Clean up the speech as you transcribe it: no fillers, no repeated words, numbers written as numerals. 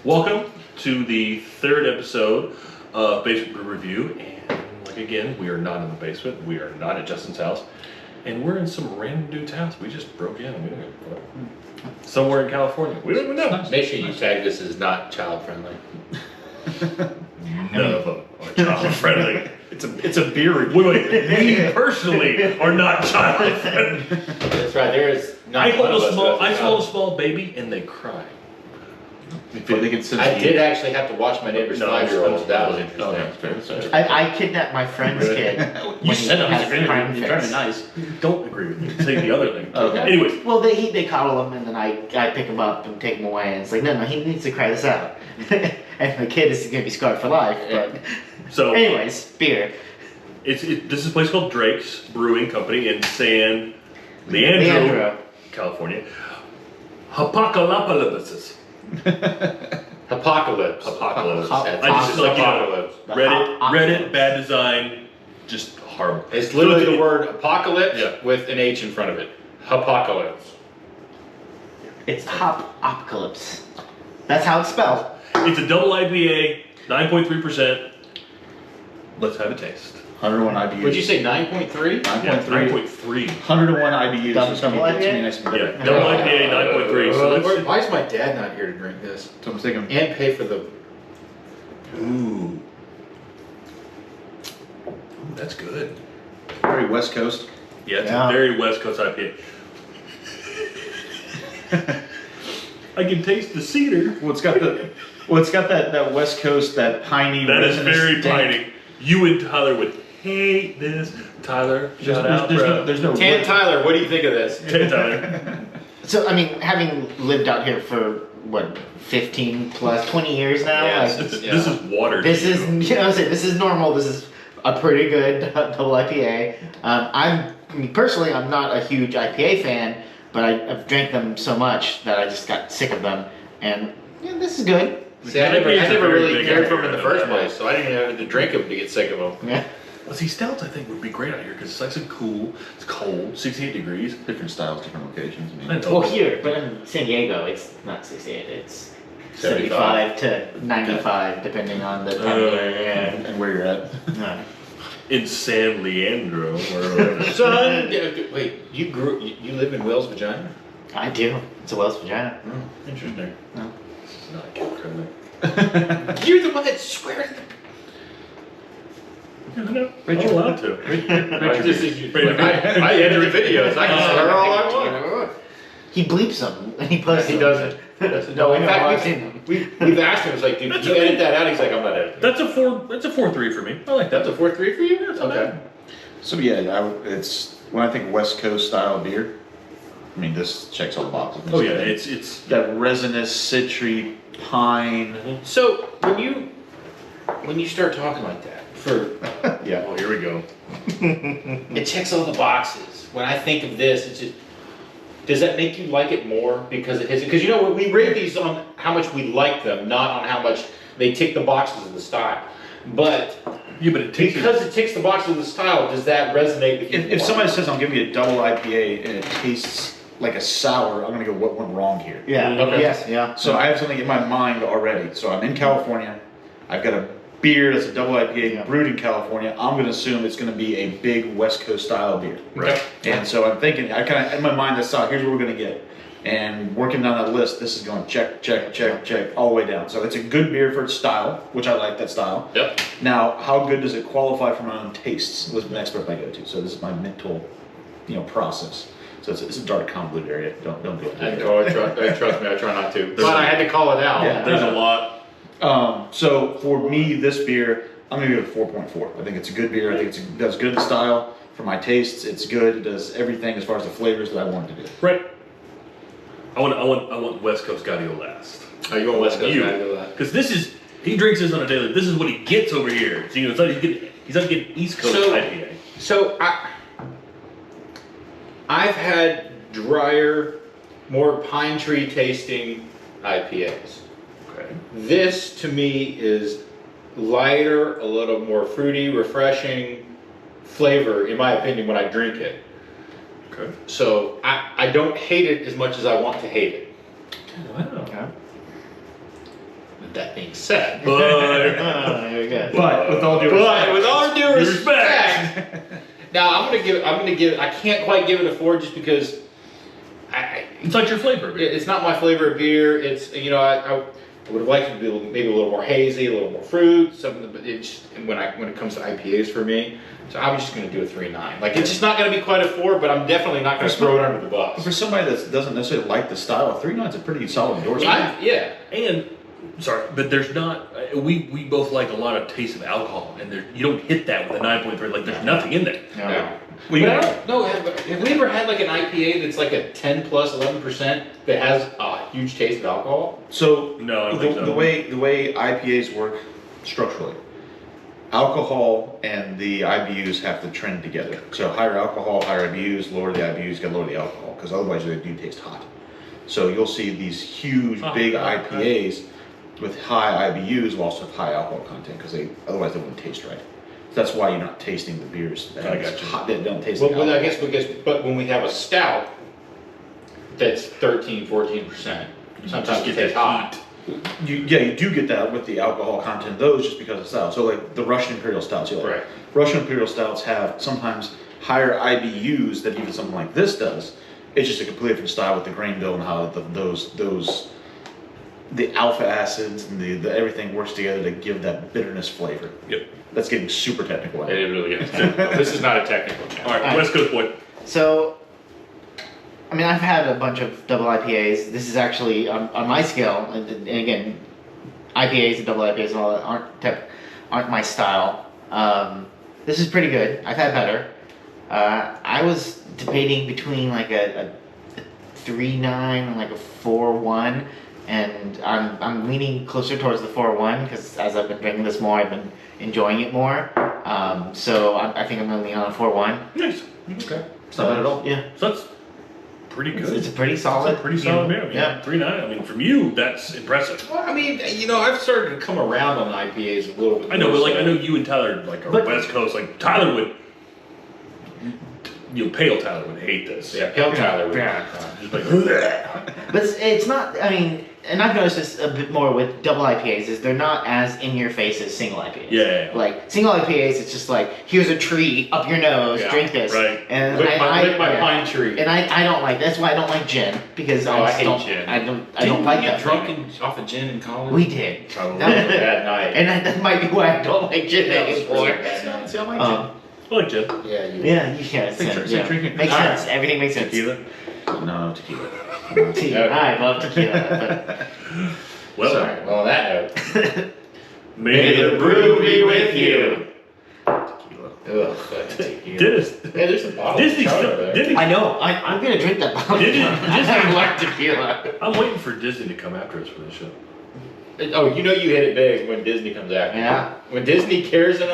Welcome to the third episode of Basement Brew Review, and like again, we are not in the basement, we are not at Justin's house, and we're in some random dude's house. We just broke in, we don't know, somewhere in California. We don't even know. Make sure you tag this as not child friendly. None of them are child friendly. It's a beer review. Wait, we personally are not child friendly. That's right. There is. I hold a small baby, and they cry. They can I did actually have to watch my neighbor's 5-year-old. That was interesting. I kidnapped my friend's kid. You said I was agreeing with you. You're You're trying to be nice. Don't agree with me. Say the other thing. Okay. Anyways. Well, they coddle him, and then I pick him up and take him away, and it's like, no, he needs to cry this out. And the kid is going to be scarred for life. But So, anyways, beer. this is a place called Drake's Brewing Company in San Leandro, California. Hopocalypse. Apocalypse. I just like Apocalypse. Reddit, bad design, just horrible. It's literally the word apocalypse Yeah. with an H in front of it. Apocalypse. It's Hopocalypse. That's how it's spelled. It's a double IPA, 9.3%. Let's have a taste. 101 IBUs. Would you say 9.3? 9.3. 101 IBUs. Double It's gonna be IPA? nice and good. Yeah, double IPA, 9.3. So Why is my dad not here to drink this? So I'm thinking. And pay for the... Ooh, that's good. Very West Coast. Yeah, it's Yeah. a very West Coast IPA. I can taste the cedar. Well, it's got that West Coast, that piney. That is resinous very dank. piney. You and Tyler would hate this. Tyler, shout out, bro. There's no. Tan Tyler, what do you think of this? Hey, Tyler. So, I mean, having lived out here for, 15 plus, 20 years now? Yeah, like, This is water. This to is, you. this is normal. This is a pretty good double IPA. Personally, I'm not a huge IPA fan, but I've drank them so much that I just got sick of them. And yeah, this is good. See, I never IPAs are really very big cared for out them in the here. first place, so I didn't even have to drink them to get sick of them. Yeah. Well, see, stouts I think would be great out here because it's nice and cool. It's cold, 68 degrees. Different styles, different locations. I I mean, know. Well, here, but in San Diego, it's not 68. It's 75 75 to 95, depending on the time of year. and where you're at. Yeah. In San Leandro, or Son, wait, you live in Will's vagina? I do. It's a Wells vagina. interesting. No. This is not kid friendly. You're the one that swears. No, I'm allowed to. I edit the videos. I can swear all I want. He bleeps them and he posts He them. doesn't. No, in I know, fact, I've seen them. we've asked him. It's like, dude, That's you okay. edit that out. He's like, I'm not editing. That's a 4.3 for me. I like that. That's a 4.3 for you. That's not Okay. bad. So yeah, it's when I think West Coast style beer. I mean, this checks all the boxes. Oh yeah, it's that resinous, citry, pine. So when you start talking like that, Yeah. Oh, here we go. it checks all the boxes. When I think of this, it's just. Does that make you like it more because it hits it? Because you know we rate these on how much we like them, not on how much they tick the boxes of the style. But Yeah, but it takes because it ticks the boxes of the style, does that resonate with you? If somebody says I'm giving you a double IPA and it tastes like a sour, I'm gonna go, what went wrong here? Yeah. Okay. Yes. Yeah. So I have something in my mind already. So I'm in California. I've got a beer that's a double IPA brewed in California. I'm gonna assume it's gonna be a big West Coast style beer. Right. And so I'm thinking, I kind of in my mind that's here's what we're gonna get. And working down that list, this is going check, check, check, check all the way down. So it's a good beer for its style, which I like that style. Yep. Now, how good does it qualify for my own tastes? Was the next part I go to. So this is my mental, process. So it's a dark convoluted area. Don't go there. Trust me, I try not to. But I had to call it out. Yeah. There's a lot. So for me, this beer, I'm gonna give it a 4.4. I think it's a good beer. I think it does good in style. For my tastes, it's good. It does everything as far as the flavors that I want it to do. Right. I want West Coast guy to go last. Oh, you want West Coast You. guy to do that? Because he drinks this on a daily. This is what he gets over here. So, it's not he's not getting East Coast IPA. So I've had drier, more pine tree tasting IPAs. Okay. This to me is lighter, a little more fruity, refreshing flavor, in my opinion, when I drink it. Okay. So I don't hate it as much as I want to hate it. Wow. Okay. that being said, But There we go. But with all due but with all due Respect. respect, now I'm gonna give. I can't quite give it a 4 just because it's not your flavor. Beer. it's not my flavor of beer. It's I would have liked it to be maybe a little more hazy, a little more fruit, something. But it's when it comes to IPAs for me, so I'm just gonna do a 3.9. Like it's just not gonna be quite a 4, but I'm definitely not gonna throw it under the bus. For somebody that doesn't necessarily like the style, 3.9 is a pretty solid endorsement. Yeah. And sorry, but there's not. We both like a lot of taste of alcohol, and you don't hit that with a 9.3. Like there's nothing in there. No. Well, But I don't know. Have we ever had like an IPA that's like a 10 plus 11% that has a huge taste of alcohol? So No, I don't think so. the way IPAs work structurally, alcohol and the IBUs have to trend together. So higher alcohol, higher IBUs, lower the IBUs, got lower the alcohol, because otherwise they do taste hot. So you'll see these huge, big IPAs with high IBUs will also have high alcohol content, because otherwise they wouldn't taste right. So that's why you're not tasting the beers that I got you. hot, that don't taste Well, like alcohol. I guess but when we have a stout that's 13, 14%, sometimes get it tastes that hot. You do get that with the alcohol content of those just because of style. So like the Russian Imperial Stouts, Right. Russian Imperial Stouts have sometimes higher IBUs than even something like this does. It's just a completely different style with the grain bill and how the alpha acids and the everything works together to give that bitterness flavor. Yep. That's getting super technical. It really is. This is not a technical channel. All right, West Coast boy. So, I mean, I've had a bunch of double IPAs. This is actually on my scale, and again, IPAs and double IPAs and all that aren't my style. This is pretty good. I've had better. I was debating between like a 3.9 and like a 4.1, and I'm leaning closer towards the 4.1 because as I've been drinking this more, I've been enjoying it more. So I think I'm gonna lean on a 4.1. Nice. Okay. It's not bad at all. Yeah, So that's pretty good. it's a pretty solid. It's a pretty solid beer. I mean, Yeah. 3.9. I mean, from you, that's impressive. Well, I mean, I've started to come around on IPAs a little bit. I know, but more, like so- I know you and Tyler like are But- West Coast. Like Tyler would, pale Tyler would hate this. Yeah, Pale Tyler. Just like, But it's not. I mean, and I've noticed this a bit more with double IPAs. Is they're not as in your face as single IPAs. Yeah. Like single IPAs, it's just like here's a tree up your nose, Yeah, drink this. right. And Lick my yeah. pine tree. And I don't like. That's why I don't like gin because Oh, I just hate don't, gin. I don't Didn't like we that. get drunk off of gin in college? We did. Probably. That was a bad night. And that might be why I don't like gin That was anymore. really bad. See, I like I like gin. gin. Yeah, you. Yeah, it's Drinking. makes All sense. right. Everything makes sense. Tequila. No, tequila. I love tequila. Well, Sorry. Well, on that note, may the brew be with you. Tequila. ugh, fucking tequila. Dennis. Yeah, there's a bottle. Disney of still. Chardonnay there. Disney. I know. I'm gonna drink that bottle. I like tequila. I'm waiting for Disney to come after us for this show. Oh, you hit it big when Disney comes after. Yeah. When Disney cares enough.